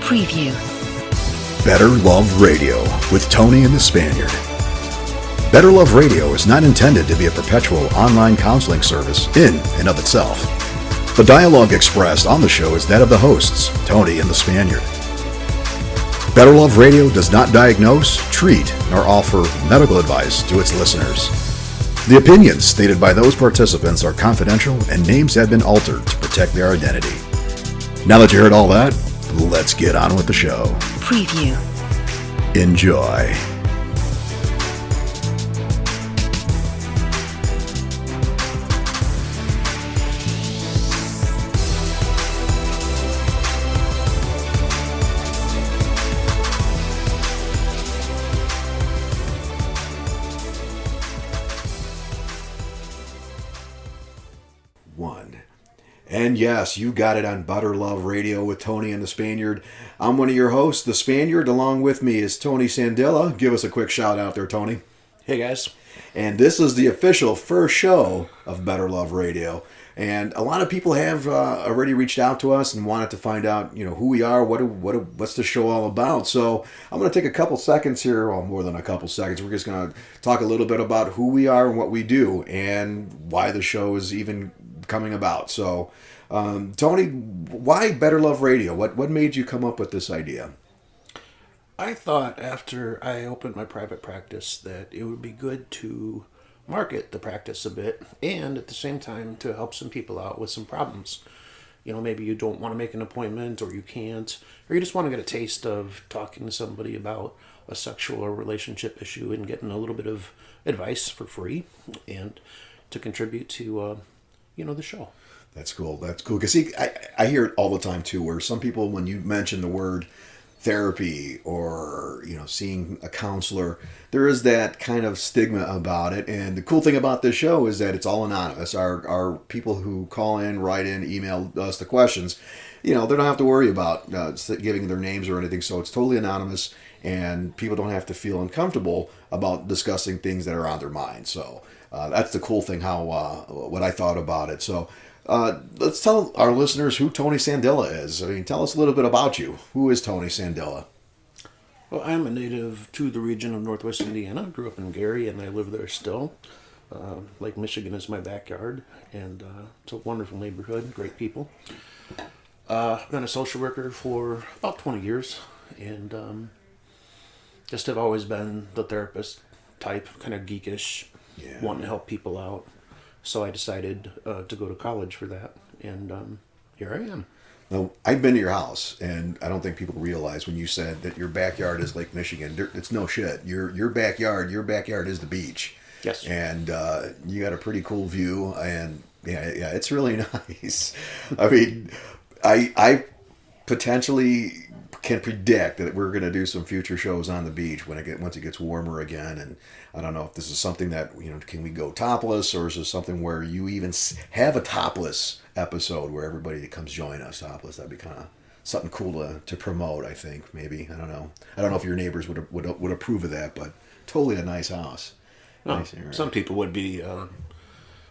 Preview. Better Love Radio with Tony and the Spaniard. Better Love Radio is not intended to be a perpetual online counseling service in and of itself. The dialogue expressed on the show is that of the hosts, Tony and the Spaniard. Better Love Radio does not diagnose, treat, nor offer medical advice to its listeners. The opinions stated by those participants are confidential and names have been altered to protect their identity. Now that you heard all that, let's get on with the show. Preview. Enjoy. And yes, you got it on Better Love Radio with Tony and the Spaniard. I'm one of your hosts, the Spaniard. Along with me is Tony Sandilla. Give us a quick shout out there, Tony. Hey, guys. And this is the official first show of Better Love Radio. And a lot of people have already reached out to us and wanted to find out, who we are, what's the show all about. So I'm going to take a couple seconds here, well, more than a couple seconds. We're just going to talk a little bit about who we are and what we do and why the show is even coming about. So, Tony, why Better Love Radio? What made you come up with this idea? I thought after I opened my private practice that it would be good to market the practice a bit and at the same time to help some people out with some problems. Maybe you don't want to make an appointment or you can't, or you just want to get a taste of talking to somebody about a sexual or relationship issue and getting a little bit of advice for free and to contribute to, the show. That's cool. Because see, I hear it all the time too, where some people, when you mention the word therapy or, seeing a counselor, there is that kind of stigma about it. And the cool thing about this show is that it's all anonymous. Our people who call in, write in, email us the questions, they don't have to worry about giving their names or anything. So it's totally anonymous and people don't have to feel uncomfortable about discussing things that are on their mind. So that's the cool thing, how what I thought about it. So let's tell our listeners who Tony Sandilla is. Tell us a little bit about you. Who is Tony Sandilla? Well, I'm a native to the region of Northwest Indiana. Grew up in Gary, and I live there still. Lake Michigan is my backyard, and it's a wonderful neighborhood, great people. I've been a social worker for about 20 years, and just have always been the therapist type, kind of geekish, wanting to help people out. So I decided to go to college for that, and here I am. Now, I've been to your house, and I don't think people realize when you said that your backyard is Lake Michigan. It's no shit. Your backyard is the beach. Yes. And you got a pretty cool view, and yeah, it's really nice. I potentially can predict that we're going to do some future shows on the beach once it gets warmer again. And I don't know if this is something that, can we go topless, or is this something where you even have a topless episode where everybody that comes join us topless? That'd be kind of something cool to promote, I think, maybe. I don't know. I don't know if your neighbors would approve of that, but totally a nice house. Well, some people would be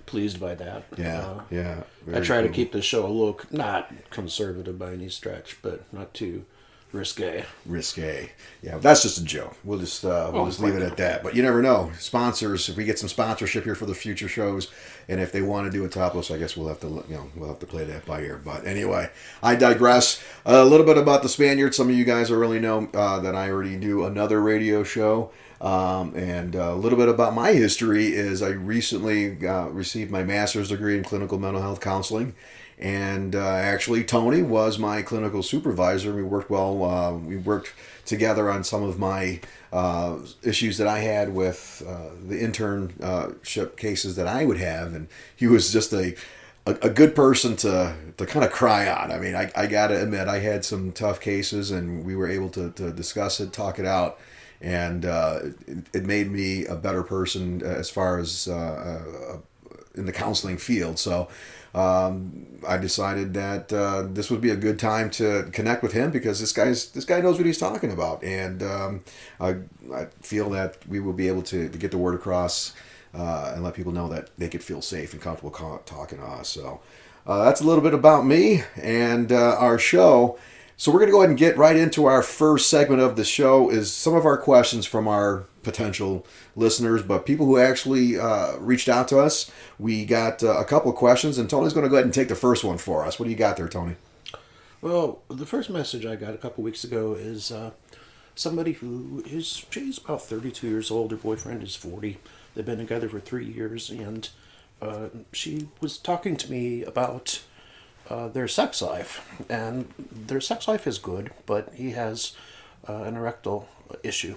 pleased by that. Yeah. I try to keep the show a little, not conservative by any stretch, but not too risque. Yeah, that's just a joke. We'll just leave it at that. But you never know. Sponsors, if we get some sponsorship here for the future shows, and if they want to do a topless, I guess we'll have to play that by ear. But anyway, I digress. A little bit about the Spaniard. Some of you guys already know that I already do another radio show. And a little bit about my history is I recently received my master's degree in clinical mental health counseling. And actually, Tony was my clinical supervisor. We worked we worked together on some of my issues that I had with the internship cases that I would have. And he was just a good person to kind of cry on. I got to admit, I had some tough cases, and we were able to discuss it, talk it out. And it made me a better person as far as in the counseling field. So I decided that this would be a good time to connect with him, because this guy knows what he's talking about, and I feel that we will be able to get the word across and let people know that they could feel safe and comfortable talking to us. So that's a little bit about me and our show. So we're going to go ahead and get right into our first segment of the show is some of our questions from our potential listeners, but people who actually reached out to us. We got a couple of questions, and Tony's going to go ahead and take the first one for us. What do you got there, Tony? Well, the first message I got a couple weeks ago is somebody she's about 32 years old. Her boyfriend is 40. They've been together for 3 years, and she was talking to me about their sex life, and their sex life is good, but he has an erectile issue.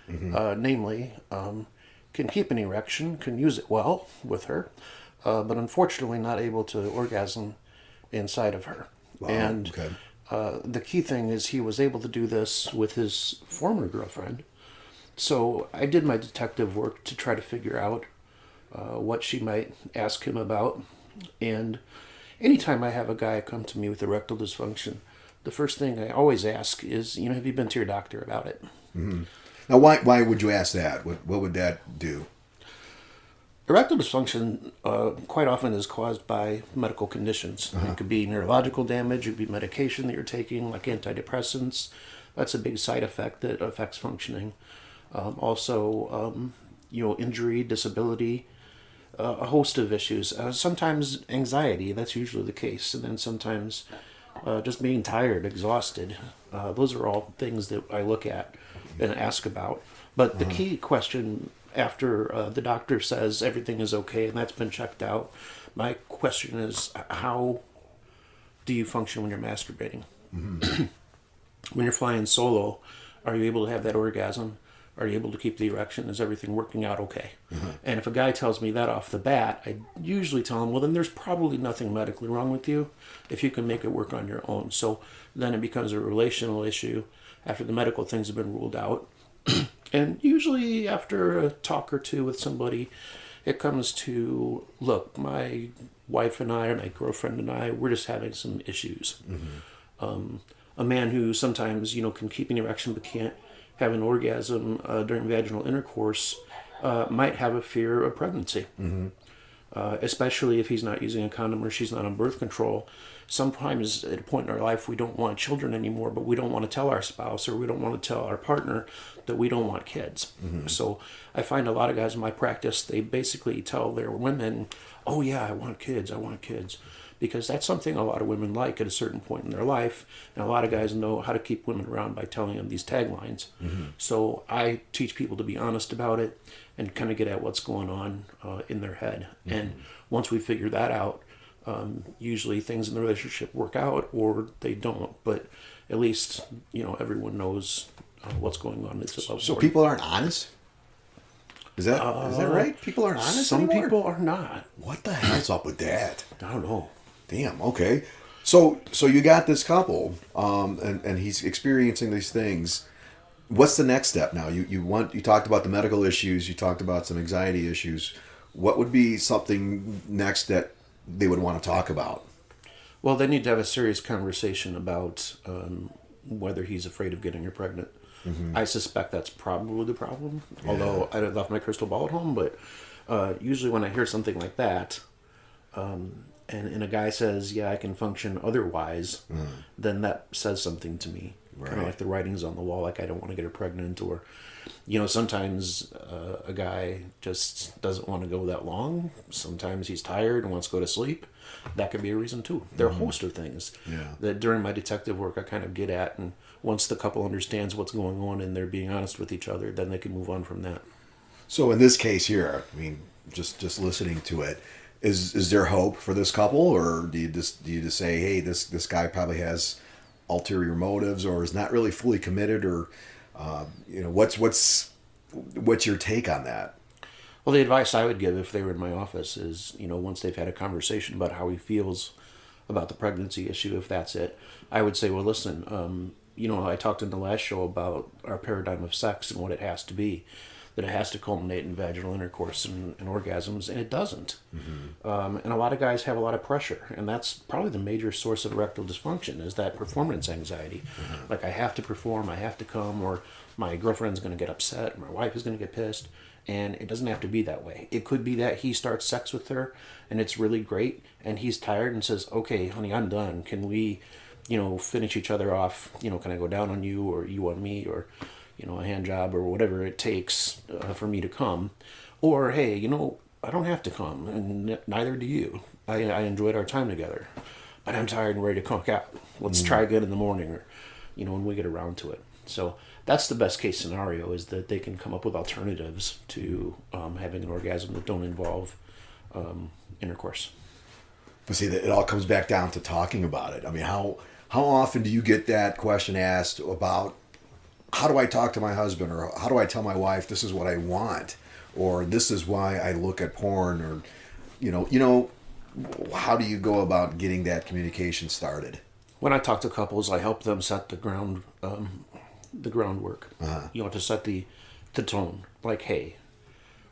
Namely, can keep an erection, can use it well with her, but unfortunately not able to orgasm inside of her. Wow, and okay. The key thing is he was able to do this with his former girlfriend. So I did my detective work to try to figure out what she might ask him about. And anytime I have a guy come to me with erectile dysfunction, the first thing I always ask is, have you been to your doctor about it? Mm-hmm. Now, why would you ask that? What would that do? Erectile dysfunction quite often is caused by medical conditions. It could be neurological damage, it could be medication that you're taking, like antidepressants. That's a big side effect that affects functioning. Also, injury, disability, a host of issues. Sometimes anxiety, that's usually the case. And then sometimes just being tired, exhausted. Those are all things that I look at and ask about. But the key question after the doctor says everything is okay and that's been checked out, my question is, how do you function when you're masturbating? When you're flying solo, are you able to have that orgasm? Are you able to keep the erection? Is everything working out okay? And if a guy tells me that off the bat, I usually tell him, well, then there's probably nothing medically wrong with you if you can make it work on your own. So then it becomes a relational issue after the medical things have been ruled out. And usually after a talk or two with somebody, it comes to, look, my wife and I, my girlfriend and I, we're just having some issues. A man who sometimes, can keep an erection but can't have an orgasm during vaginal intercourse might have a fear of pregnancy. Especially if he's not using a condom or she's not on birth control. Sometimes at a point in our life we don't want children anymore, but we don't want to tell our spouse or we don't want to tell our partner that we don't want kids. So I find a lot of guys in my practice, they basically tell their women, oh yeah, I want kids, because that's something a lot of women like at a certain point in their life, and a lot of guys know how to keep women around by telling them these taglines. So I teach people to be honest about it and kind of get at what's going on in their head. And once we figure that out, usually things in the relationship work out or they don't, but at least everyone knows what's going on. So people aren't honest? Is that right? People aren't honest some anymore? People are not. What the hell's up with that? I don't know. Damn. Okay. So you got this couple, and he's experiencing these things. What's the next step now? You talked about the medical issues. You talked about some anxiety issues. What would be something next that they would want to talk about? Well, they need to have a serious conversation about whether he's afraid of getting her pregnant. I suspect that's probably the problem. Yeah. Although I left my crystal ball at home, but usually when I hear something like that, and a guy says, yeah, I can function otherwise, then that says something to me. Right. Kind of like the writing's on the wall, like I don't want to get her pregnant, or, sometimes a guy just doesn't want to go that long. Sometimes he's tired and wants to go to sleep. That could be a reason too. There are a host of things that during my detective work I kind of get at, and once the couple understands what's going on and they're being honest with each other, then they can move on from that. So in this case here, I mean, just listening to it, is there hope for this couple, or do you just say, hey, this guy probably has ulterior motives or is not really fully committed, or what's your take on that? Well, the advice I would give if they were in my office is, once they've had a conversation about how he feels about the pregnancy issue, if that's it, I would say, well, listen, I talked in the last show about our paradigm of sex and what it has to be, that it has to culminate in vaginal intercourse and orgasms, and it doesn't. And a lot of guys have a lot of pressure, and that's probably the major source of erectile dysfunction, is that performance anxiety. Like, I have to perform, I have to come, or my girlfriend's going to get upset, or my wife is going to get pissed, and it doesn't have to be that way. It could be that he starts sex with her, and it's really great, and he's tired and says, okay, honey, I'm done. Can we finish each other off. Can I go down on you, or you on me, or a hand job, or whatever it takes for me to come. Or, hey, I don't have to come, and neither do you. I enjoyed our time together, but I'm tired and ready to cook out. Let's try again in the morning, or when we get around to it. So that's the best case scenario, is that they can come up with alternatives to having an orgasm that don't involve intercourse. But see, it all comes back down to talking about it. I mean, how often do you get that question asked about, how do I talk to my husband, or how do I tell my wife this is what I want, or this is why I look at porn, or how do you go about getting that communication started? When I talk to couples, I help them set the groundwork. To set the tone. Like, hey,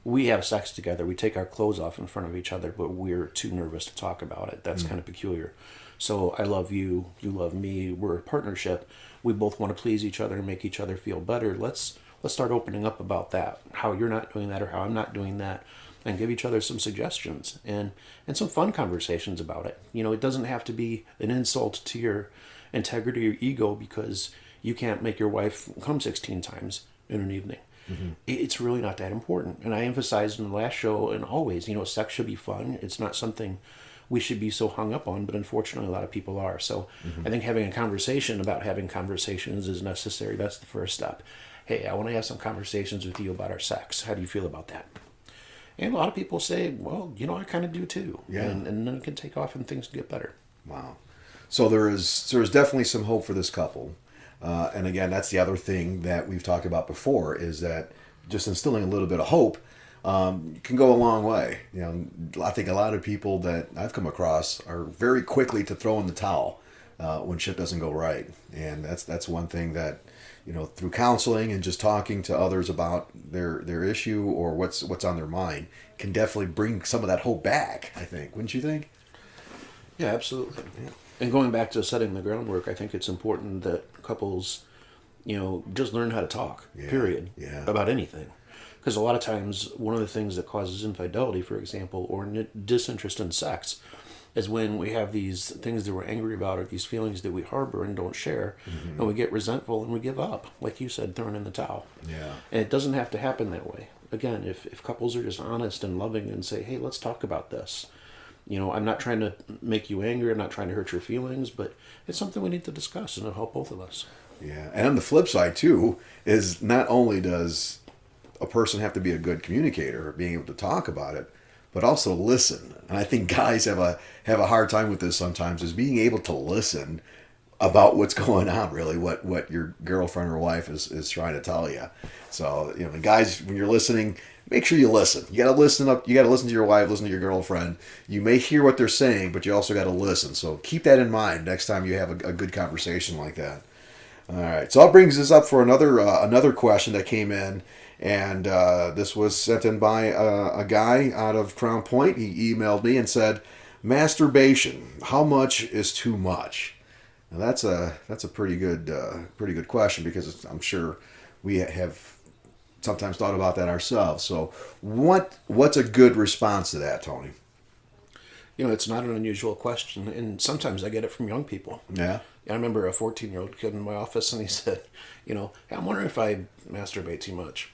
we have sex together. We take our clothes off in front of each other, but we're too nervous to talk about it. That's kind of peculiar. So I love you. You love me. We're a partnership. We both want to please each other and make each other feel better. Let's start opening up about that. How you're not doing that, or how I'm not doing that, and give each other some suggestions and some fun conversations about it. It doesn't have to be an insult to your integrity or ego because you can't make your wife come 16 times in an evening. Mm-hmm. It's really not that important. And I emphasized in the last show, and always, sex should be fun. It's not something we should be so hung up on, but unfortunately a lot of people are. So I think having a conversation about having conversations is necessary. That's the first step. Hey, I want to have some conversations with you about our sex. How do you feel about that? And a lot of people say, well, I kind of do too. Yeah. And then it can take off and things get better. Wow. So there's definitely some hope for this couple. And again, that's the other thing that we've talked about before, is that just instilling a little bit of hope can go a long way. I think a lot of people that I've come across are very quickly to throw in the towel when shit doesn't go right. And that's one thing that, through counseling and just talking to others about their issue or what's on their mind can definitely bring some of that hope back, I think. Wouldn't you think? Yeah, absolutely. Yeah. And going back to setting the groundwork, I think it's important that couples, just learn how to talk, period, about anything. Because a lot of times, one of the things that causes infidelity, for example, or disinterest in sex, is when we have these things that we're angry about, or these feelings that we harbor and don't share, and we get resentful and we give up, like you said, throwing in the towel. Yeah. And it doesn't have to happen that way. Again, if couples are just honest and loving and say, hey, let's talk about this. I'm not trying to make you angry. I'm not trying to hurt your feelings, but it's something we need to discuss, and it'll help both of us. Yeah. And on the flip side, too, is not only does a person have to be a good communicator, being able to talk about it, but also listen. And I think guys have a hard time with this sometimes, is being able to listen about what's going on, really, what your girlfriend or wife is trying to tell you. So, the guys, when you're listening, make sure you listen. You got to listen up. You got to listen to your wife, listen to your girlfriend. You may hear what they're saying, but you also got to listen. So keep that in mind next time you have a good conversation like that. All right. So that brings us up for another question that came in. And this was sent in by a guy out of Crown Point. He emailed me and said, masturbation, how much is too much? Now that's a pretty good question, because I'm sure we have sometimes thought about that ourselves. So what's a good response to that, Tony? It's not an unusual question, and sometimes I get it from young people. Yeah. I remember a 14-year-old kid in my office, and he said, hey, I'm wondering if I masturbate too much.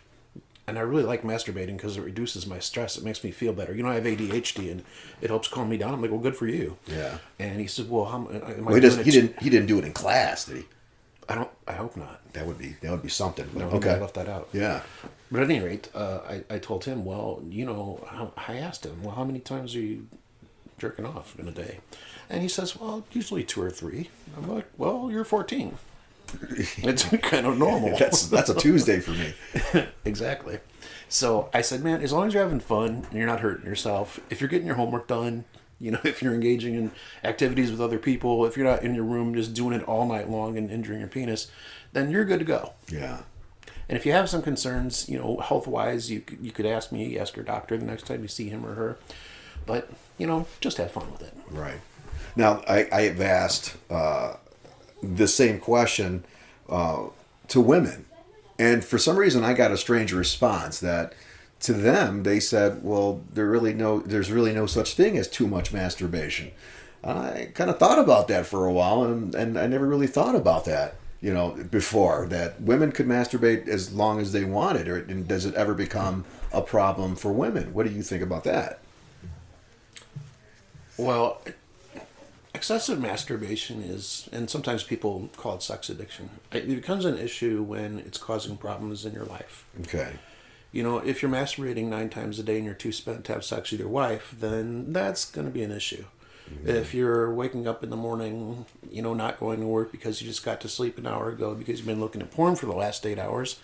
And I really like masturbating because it reduces my stress. It makes me feel better. I have ADHD, and it helps calm me down. I'm like, well, good for you. Yeah. And he said, well, how am I he didn't do it in class, did he? I hope not. That would be something. No, okay. I left that out. Yeah. But at any rate, I told him, well, I asked him, well, how many times are you jerking off in a day? And he says, well, usually 2 or 3. I'm like, well, you're 14. It's kind of normal. That's a Tuesday for me. Exactly. So I said, man, as long as you're having fun and you're not hurting yourself, if you're getting your homework done, if you're engaging in activities with other people, if you're not in your room just doing it all night long and injuring your penis, then you're good to go. Yeah. And if you have some concerns, health-wise, you could ask your doctor the next time you see him or her. But, just have fun with it. Right. Now, I have asked the same question to women. And for some reason, I got a strange response that to them, they said, well, there's really no such thing as too much masturbation. I kind of thought about that for a while, and I never really thought about that, before, that women could masturbate as long as they wanted, or does it ever become a problem for women? What do you think about that? Well, excessive masturbation is, and sometimes people call it sex addiction. It becomes an issue when it's causing problems in your life. Okay. If you're masturbating 9 times a day and you're too spent to have sex with your wife, then that's going to be an issue. Mm-hmm. If you're waking up in the morning, not going to work because you just got to sleep an hour ago because you've been looking at porn for the last 8 hours,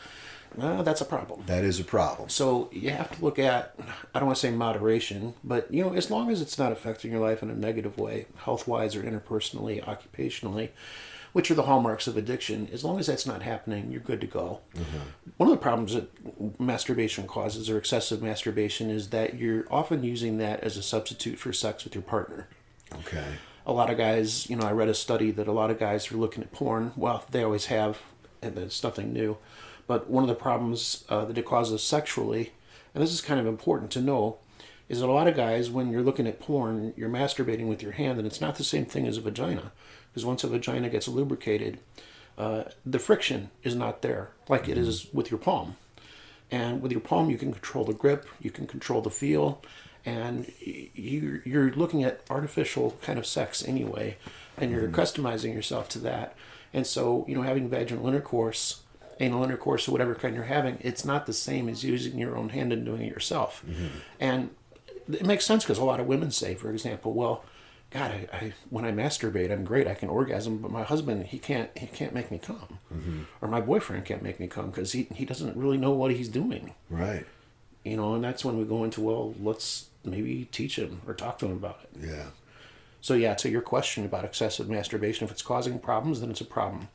that's a problem. That is a problem. So you have to look at, I don't want to say moderation, but, as long as it's not affecting your life in a negative way, health-wise or interpersonally, occupationally, which are the hallmarks of addiction, as long as that's not happening, you're good to go. Mm-hmm. One of the problems that masturbation causes, or excessive masturbation, is that you're often using that as a substitute for sex with your partner. Okay. A lot of guys, I read a study that a lot of guys who are looking at porn, well, they always have, and it's nothing new, but one of the problems that it causes sexually, and this is kind of important to know, is that a lot of guys, when you're looking at porn, you're masturbating with your hand, and it's not the same thing as a vagina. Because once a vagina gets lubricated, the friction is not there like it is with your palm. And with your palm, you can control the grip, you can control the feel, and you're looking at artificial kind of sex anyway, and you're customizing yourself to that. And so, having vaginal intercourse, anal intercourse, or whatever kind you're having, it's not the same as using your own hand and doing it yourself. Mm-hmm. And it makes sense because a lot of women say, for example, well, God, I when I masturbate, I'm great. I can orgasm, but my husband, he can't make me come, mm-hmm. or my boyfriend can't make me come because he doesn't really know what he's doing. Right. And that's when we go into, well, let's maybe teach him or talk to him about it. Yeah. So yeah, to your question about excessive masturbation, if it's causing problems, then it's a problem.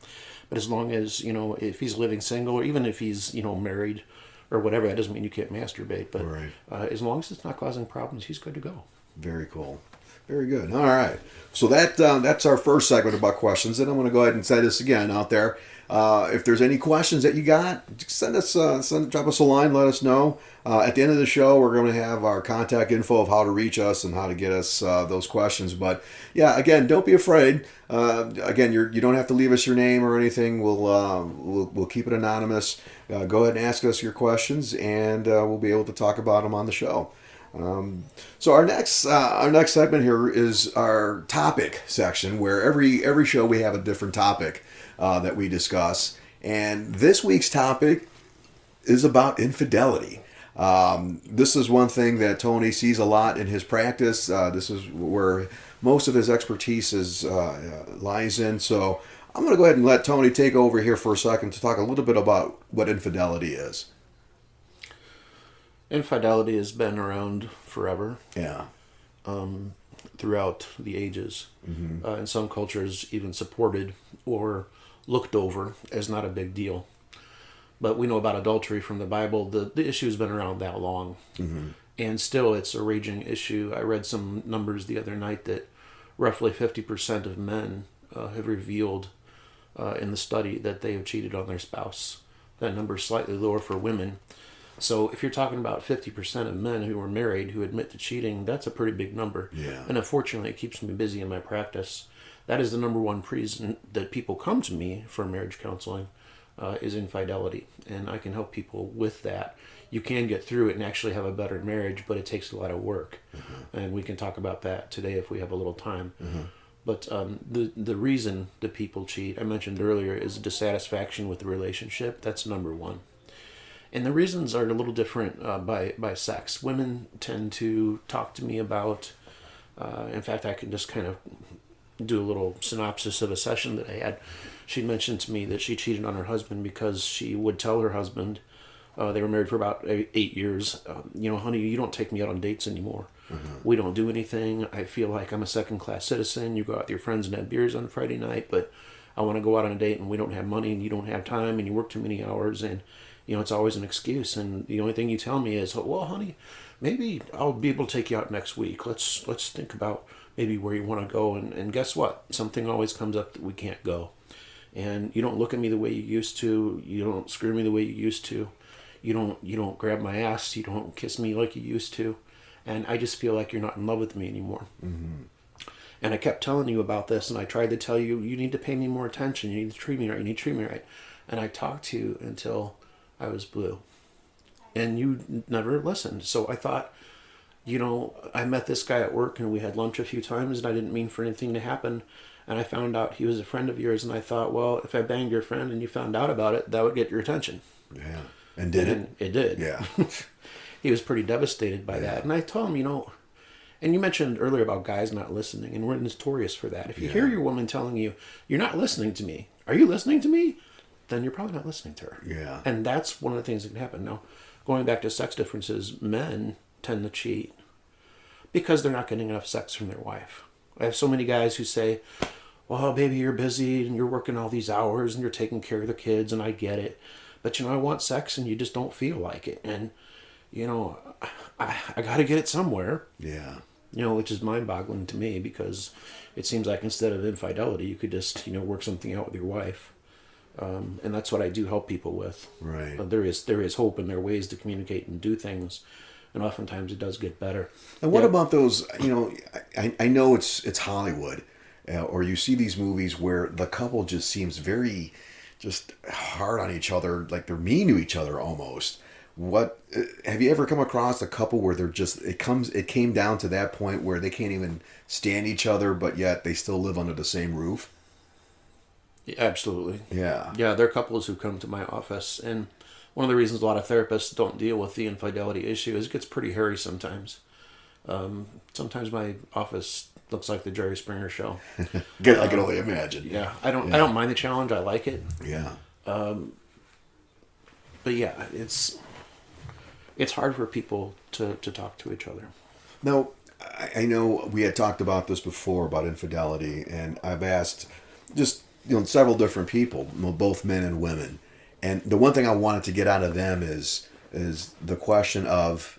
But as long as if he's living single, or even if he's married or whatever, that doesn't mean you can't masturbate. But right. As long as it's not causing problems, he's good to go. Very cool. Very good. All right. So that's our first segment about questions, and I'm going to go ahead and say this again out there. If there's any questions that you got, drop us a line. Let us know. At the end of the show, we're going to have our contact info of how to reach us and how to get us those questions. But yeah, again, don't be afraid. Again, you don't have to leave us your name or anything. We'll keep it anonymous. Go ahead and ask us your questions, and we'll be able to talk about them on the show. So our next segment here is our topic section, where every show we have a different topic that we discuss, and this week's topic is about infidelity. This is one thing that Tony sees a lot in his practice. This is where most of his expertise lies in. So I'm going to go ahead and let Tony take over here for a second to talk a little bit about what infidelity is. Infidelity has been around forever. Yeah. Throughout the ages. Mm-hmm. In some cultures, even supported or looked over as not a big deal. But we know about adultery from the Bible. The issue has been around that long. Mm-hmm. And still, it's a raging issue. I read some numbers the other night that roughly 50% of men have revealed in the study that they have cheated on their spouse. That number is slightly lower for women. So if you're talking about 50% of men who are married who admit to cheating, that's a pretty big number. Yeah. And unfortunately, it keeps me busy in my practice. That is the number one reason that people come to me for marriage counseling is infidelity. And I can help people with that. You can get through it and actually have a better marriage, but it takes a lot of work. Mm-hmm. And we can talk about that today if we have a little time. Mm-hmm. But the reason that people cheat, I mentioned earlier, is dissatisfaction with the relationship. That's number one. And the reasons are a little different by sex. Women tend to talk to me about, in fact, I can just kind of do a little synopsis of a session that I had. She mentioned to me that she cheated on her husband because she would tell her husband, they were married for about 8 years, honey, you don't take me out on dates anymore. Mm-hmm. We don't do anything. I feel like I'm a second-class citizen. You go out with your friends and have beers on Friday night, but I want to go out on a date and we don't have money and you don't have time and you work too many hours and it's always an excuse, and the only thing you tell me is, well, honey, maybe I'll be able to take you out next week. Let's think about maybe where you want to go, and guess what? Something always comes up that we can't go. And you don't look at me the way you used to. You don't screw me the way you used to. You don't grab my ass. You don't kiss me like you used to. And I just feel like you're not in love with me anymore. Mm-hmm. And I kept telling you about this, and I tried to tell you, you need to pay me more attention. You need to treat me right. You need to treat me right. And I talked to you until I was blue. And you never listened. So I thought, I met this guy at work, and we had lunch a few times, and I didn't mean for anything to happen. And I found out he was a friend of yours, and I thought, well, if I banged your friend and you found out about it, that would get your attention. Yeah. And did it? It did. Yeah. He was pretty devastated by that. And I told him, and you mentioned earlier about guys not listening, and we're notorious for that. If you hear your woman telling you, you're not listening to me, are you listening to me? Then you're probably not listening to her. Yeah. And that's one of the things that can happen. Now, going back to sex differences, men tend to cheat because they're not getting enough sex from their wife. I have so many guys who say, well, baby, you're busy and you're working all these hours and you're taking care of the kids, and I get it. But, I want sex and you just don't feel like it. And, I got to get it somewhere. Yeah. Which is mind-boggling to me, because it seems like instead of infidelity, you could just, work something out with your wife. And that's what I do help people with. Right. There is hope, and there are ways to communicate and do things. And oftentimes it does get better. And what about those, I know it's Hollywood, or you see these movies where the couple just seems very just hard on each other, like they're mean to each other almost. What have you ever come across a couple where they're just it came down to that point where they can't even stand each other, but yet they still live under the same roof? Yeah, absolutely. Yeah. Yeah, there are couples who come to my office, and one of the reasons a lot of therapists don't deal with the infidelity issue is it gets pretty hairy sometimes. Sometimes my office looks like the Jerry Springer show. I can only imagine. Yeah, I don't mind the challenge. I like it. Yeah. But yeah, it's hard for people to talk to each other. Now, I know we had talked about this before about infidelity, and I've asked just several different people, both men and women, and the one thing I wanted to get out of them is the question of,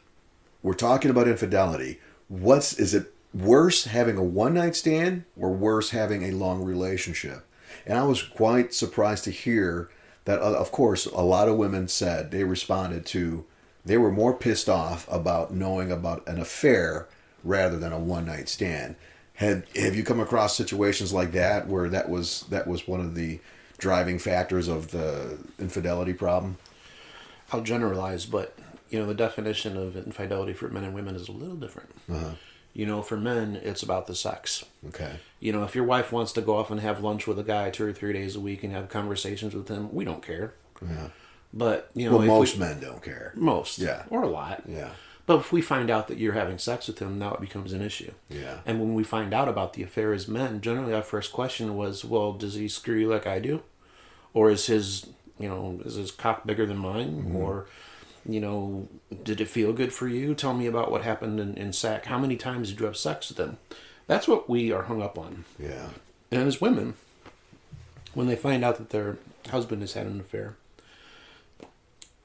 we're talking about infidelity. Is it worse having a one-night stand or worse having a long relationship? And I was quite surprised to hear that, of course, a lot of women said they were more pissed off about knowing about an affair rather than a one-night stand. Have you come across situations like that where that was one of the driving factors of the infidelity problem? I'll generalize, but the definition of infidelity for men and women is a little different. Uh-huh. For men, it's about the sex. Okay. If your wife wants to go off and have lunch with a guy 2 or 3 days a week and have conversations with him, we don't care. Yeah. But most men don't care. Most, yeah, or a lot. Yeah. But if we find out that you're having sex with him, now it becomes an issue. Yeah. And when we find out about the affair as men, generally our first question was, well, does he screw you like I do? Or is his cock bigger than mine? Mm-hmm. Or, did it feel good for you? Tell me about what happened in sack. How many times did you have sex with him? That's what we are hung up on. Yeah. And as women, when they find out that their husband has had an affair,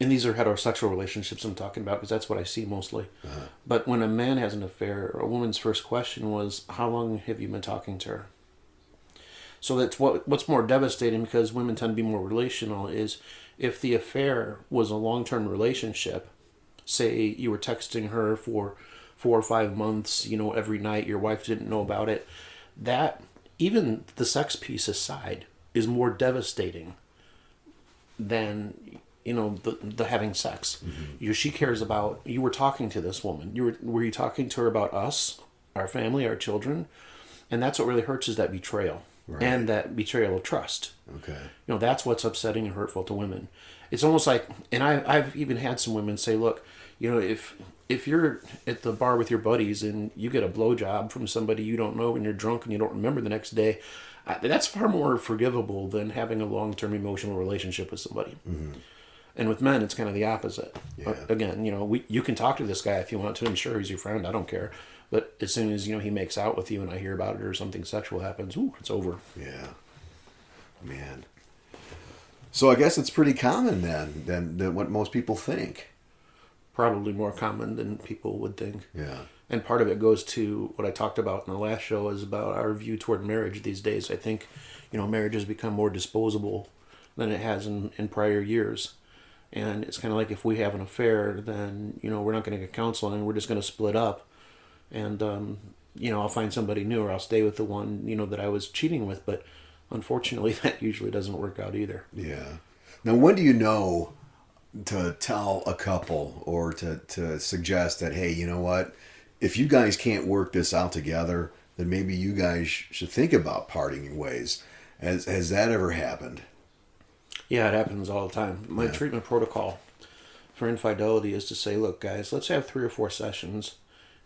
and these are heterosexual relationships I'm talking about, because that's what I see mostly. Uh-huh. But when a man has an affair, a woman's first question was, how long have you been talking to her? So that's what's more devastating, because women tend to be more relational, is if the affair was a long-term relationship, say you were texting her for 4 or 5 months, every night, your wife didn't know about it, that, even the sex piece aside, is more devastating than the having sex. Mm-hmm. She cares about, you were talking to this woman. Were you talking to her about us, our family, our children? And that's what really hurts, is that betrayal. Right. And that betrayal of trust. Okay. That's what's upsetting and hurtful to women. It's almost like, and I've even had some women say, look, if you're at the bar with your buddies and you get a blowjob from somebody you don't know and you're drunk and you don't remember the next day, that's far more forgivable than having a long-term emotional relationship with somebody. Mm-hmm. And with men, it's kind of the opposite. Yeah. Again, you can talk to this guy if you want to. I'm sure he's your friend. I don't care. But as soon as, he makes out with you and I hear about it or something sexual happens, it's over. Yeah. Man. So I guess it's pretty common then than what most people think. Probably more common than people would think. Yeah. And part of it goes to what I talked about in the last show, is about our view toward marriage these days. I think, marriage has become more disposable than it has in prior years. And it's kind of like, if we have an affair, then, we're not going to get counseling. We're just going to split up. And, I'll find somebody new, or I'll stay with the one, that I was cheating with. But unfortunately, that usually doesn't work out either. Yeah. Now, when do you know to tell a couple or to suggest that, hey, you know what? If you guys can't work this out together, then maybe you guys should think about parting ways. Has that ever happened? Yeah, it happens all the time. My treatment protocol for infidelity is to say, look, guys, let's have 3 or 4 sessions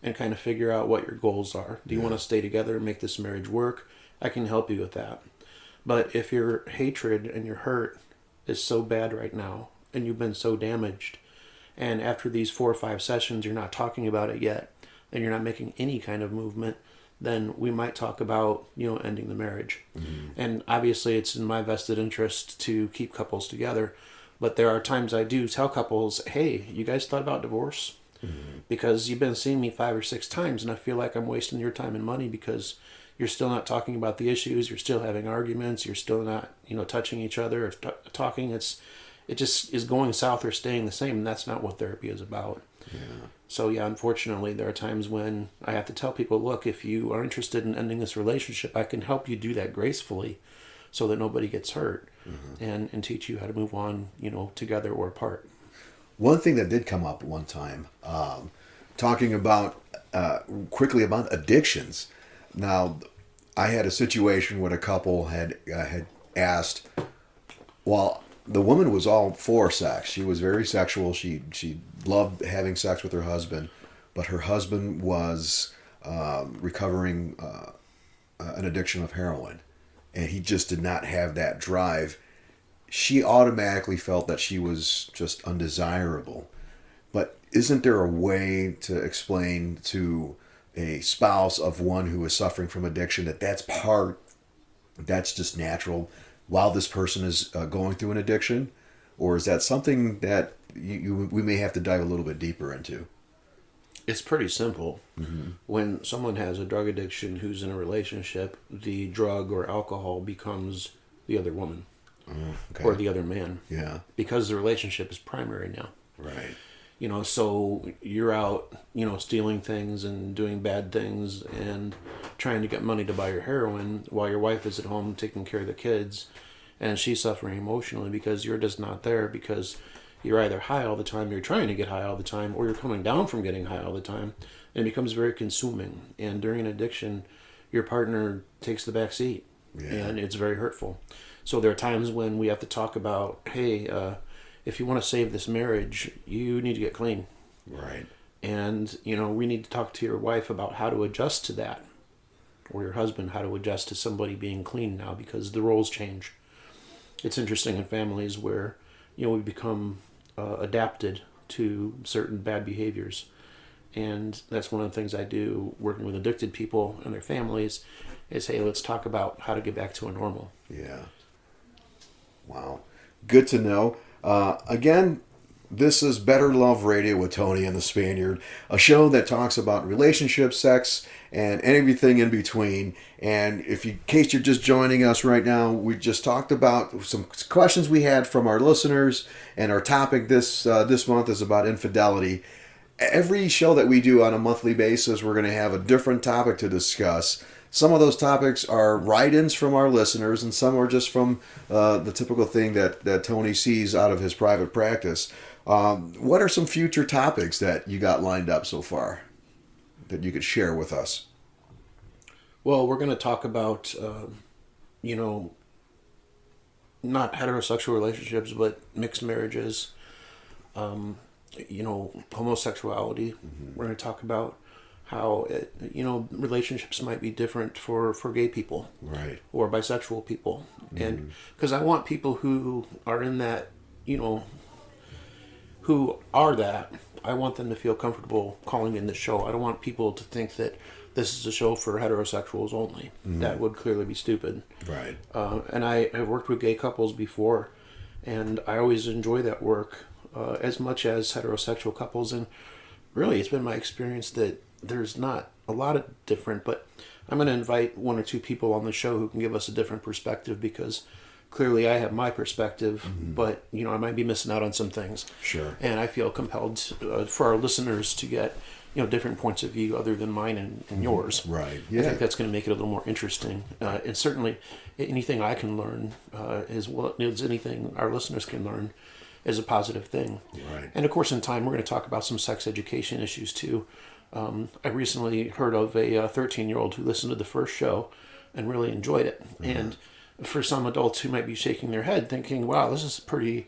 and kind of figure out what your goals are. Do you want to stay together and make this marriage work? I can help you with that. But if your hatred and your hurt is so bad right now, and you've been so damaged, and after these 4 or 5 sessions you're not talking about it yet, and you're not making any kind of movement, then we might talk about, ending the marriage. Mm-hmm. And obviously it's in my vested interest to keep couples together, but there are times I do tell couples, hey, you guys thought about divorce? Mm-hmm. Because you've been seeing me 5 or 6 times, and I feel like I'm wasting your time and money because you're still not talking about the issues, you're still having arguments, you're still not, touching each other or talking. It just is going south or staying the same, and that's not what therapy is about. Yeah. So unfortunately, there are times when I have to tell people, look, if you are interested in ending this relationship, I can help you do that gracefully so that nobody gets hurt, and teach you how to move on, together or apart. One thing that did come up one time, talking about quickly about addictions. Now, I had a situation where a couple had asked, well, the woman was all for sex. She was very sexual. She loved having sex with her husband, but her husband was recovering an addiction of heroin, and he just did not have that drive. She automatically felt that she was just undesirable. But isn't there a way to explain to a spouse of one who is suffering from addiction that's just natural while this person is going through an addiction? Or is that something that we may have to dive a little bit deeper into? It's pretty simple. Mm-hmm. When someone has a drug addiction who's in a relationship, the drug or alcohol becomes the other woman. Or the other man. Yeah. Because the relationship is primary now. Right. So you're out, stealing things and doing bad things and trying to get money to buy your heroin while your wife is at home taking care of the kids, and she's suffering emotionally because you're just not there, because you're either high all the time, you're trying to get high all the time, or you're coming down from getting high all the time, and it becomes very consuming. And during an addiction, your partner takes the back seat, and it's very hurtful. So there are times when we have to talk about, hey, if you want to save this marriage, you need to get clean. Right. And, we need to talk to your wife about how to adjust to that. Or your husband, how to adjust to somebody being clean now, because the roles change. It's interesting in families where, we become adapted to certain bad behaviors. And that's one of the things I do working with addicted people and their families is, hey, let's talk about how to get back to a normal. Yeah. Wow. Good to know. Again, this is Better Love Radio with Tony and the Spaniard, a show that talks about relationships, sex, and everything in between. And in case you're just joining us right now, we just talked about some questions we had from our listeners, and our topic this month is about infidelity. Every show that we do on a monthly basis, we're going to have a different topic to discuss. Some of those topics are write-ins from our listeners, and some are just from the typical thing that Tony sees out of his private practice. What are some future topics that you got lined up so far that you could share with us? Well, we're going to talk about, not heterosexual relationships, but mixed marriages, homosexuality. Mm-hmm. We're going to talk about how relationships might be different for gay people, right, or bisexual people. Mm-hmm. And because I want people who are in that, who are that, I want them to feel comfortable calling in the show. I don't want people to think that this is a show for heterosexuals only. Mm-hmm. That would clearly be stupid. Right. And I have worked with gay couples before, and I always enjoy that work as much as heterosexual couples. And really, it's been my experience that there's not a lot of different, but I'm going to invite 1 or 2 people on the show who can give us a different perspective, because clearly I have my perspective, mm-hmm. but I might be missing out on some things. Sure. And I feel compelled for our listeners to get different points of view other than mine and yours. Right. I think that's going to make it a little more interesting. And certainly anything I can learn is what is anything our listeners can learn is a positive thing. Right. And of course, in time, we're going to talk about some sex education issues too. I recently heard of a 13-year-old who listened to the first show and really enjoyed it. And for some adults who might be shaking their head thinking, wow, this is pretty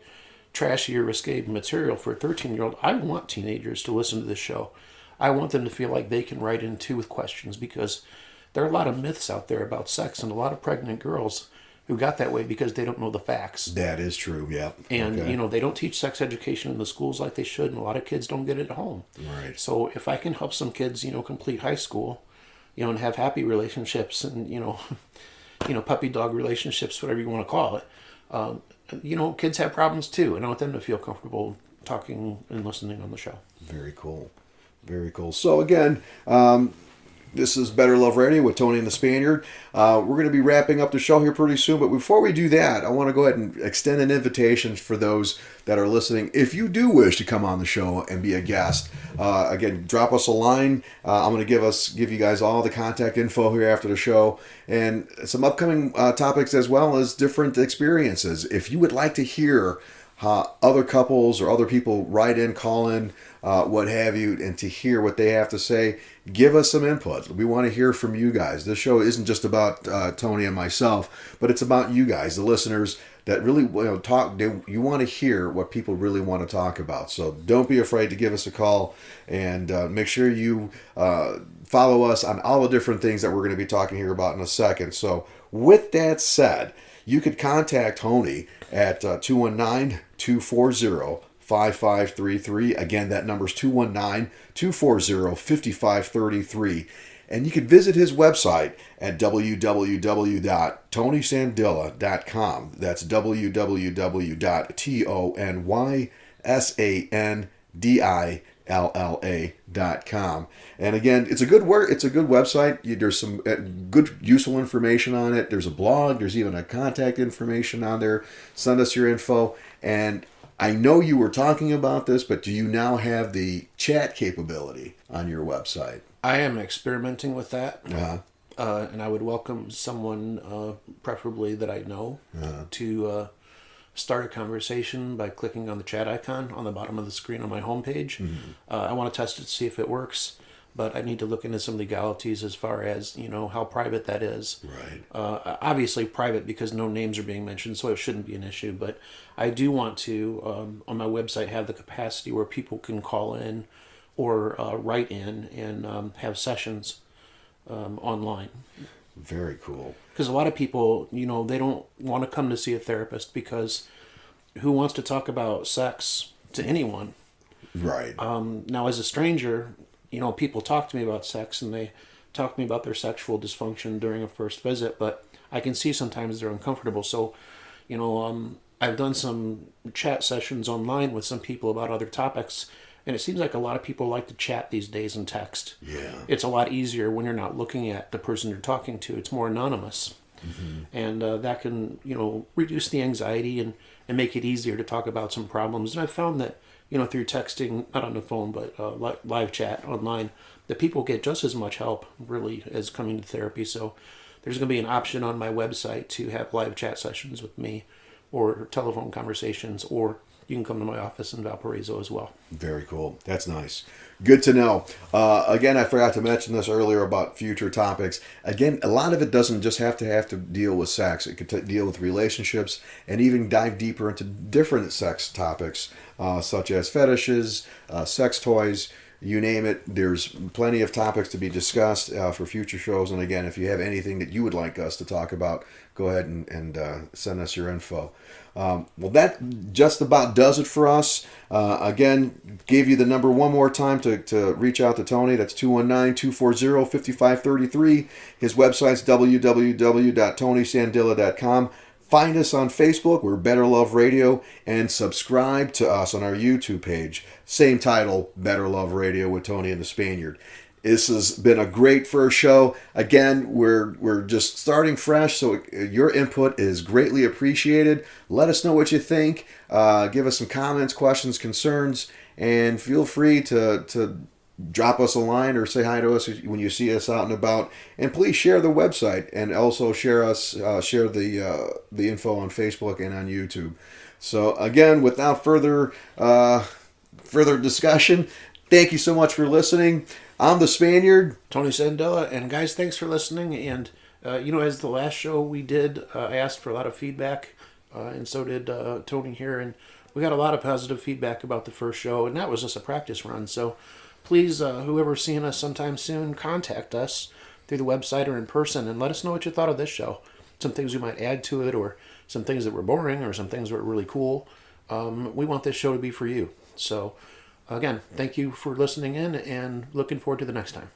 trashy or risque material for a 13-year-old. I want teenagers to listen to this show. I want them to feel like they can write in too with questions, because there are a lot of myths out there about sex and a lot of pregnant girls who got that way because they don't know the facts. That is true, yeah. And, they don't teach sex education in the schools like they should, and a lot of kids don't get it at home. Right. So if I can help some kids, complete high school, and have happy relationships and, puppy dog relationships, whatever you want to call it, kids have problems too, and I want them to feel comfortable talking and listening on the show. Very cool. Very cool. So again, this is Better Love Radio with Tony and the Spaniard. We're going to be wrapping up the show here pretty soon, but before we do that, I want to go ahead and extend an invitation for those that are listening. If you do wish to come on the show and be a guest, again, drop us a line. I'm going to give you guys all the contact info here after the show, and some upcoming topics as well as different experiences. If you would like to hear other couples or other people write in, call in, what have you, and to hear what they have to say, give us some input. We want to hear from you guys. This show isn't just about Tony and myself, but it's about you guys, the listeners that really talk. You want to hear what people really want to talk about. So don't be afraid to give us a call, and make sure you follow us on all the different things that we're going to be talking here about in a second. So with that said, you could contact Tony at 219-240-5533. Again, that number is 219-240-5533. And you can visit his website at www.tonysandilla.com. That's www.tonysandilla.com. And again, it's a good website. There's some good useful information on it. There's a blog. There's even a contact information on there. Send us your info. And I know you were talking about this, but do you now have the chat capability on your website? I am experimenting with that. Uh-huh. And I would welcome someone, preferably that I know, to start a conversation by clicking on the chat icon on the bottom of the screen on my homepage. Mm-hmm. I want to test it to see if it works, but I need to look into some legalities as far as, how private that is. Right. Obviously private because no names are being mentioned, so it shouldn't be an issue, but I do want to, on my website, have the capacity where people can call in or write in and have sessions online. Very cool. Because a lot of people, they don't want to come to see a therapist because who wants to talk about sex to anyone? Right. Now, as a stranger, people talk to me about sex and they talk to me about their sexual dysfunction during a first visit, but I can see sometimes they're uncomfortable. So, I've done some chat sessions online with some people about other topics, and it seems like a lot of people like to chat these days and text. Yeah. It's a lot easier when you're not looking at the person you're talking to. It's more anonymous. Mm-hmm. And that can, reduce the anxiety and make it easier to talk about some problems. And I've found that, through texting, not on the phone, but live chat online, that people get just as much help, really, as coming to therapy. So there's going to be an option on my website to have live chat sessions with me or telephone conversations, or you can come to my office in Valparaiso as well. Very cool. That's nice. Good to know. Again, I forgot to mention this earlier about future topics. Again, a lot of it doesn't just have to deal with sex. It could deal with relationships and even dive deeper into different sex topics, such as fetishes, sex toys, you name it. There's plenty of topics to be discussed for future shows. And again, if you have anything that you would like us to talk about, go ahead and send us your info. Well, that just about does it for us. Again, gave you the number one more time to reach out to Tony. That's 219-240-5533. His website's www.tonysandilla.com. Find us on Facebook. We're Better Love Radio. And subscribe to us on our YouTube page. Same title, Better Love Radio with Tony and the Spaniard. This has been a great first show. Again, we're just starting fresh, so your input is greatly appreciated. Let us know what you think. Give us some comments, questions, concerns, and feel free to drop us a line or say hi to us when you see us out and about. And please share the website, and also share the info on Facebook and on YouTube. So again, without further discussion, thank you so much for listening. I'm the Spaniard, Tony Sandella, and guys, thanks for listening. And as the last show we did, I asked for a lot of feedback, and so did Tony here, and we got a lot of positive feedback about the first show, and that was just a practice run. So please, whoever's seeing us sometime soon, contact us through the website or in person, and let us know what you thought of this show. Some things we might add to it, or some things that were boring, or some things that were really cool. We want this show to be for you. So, again, thank you for listening in, and looking forward to the next time.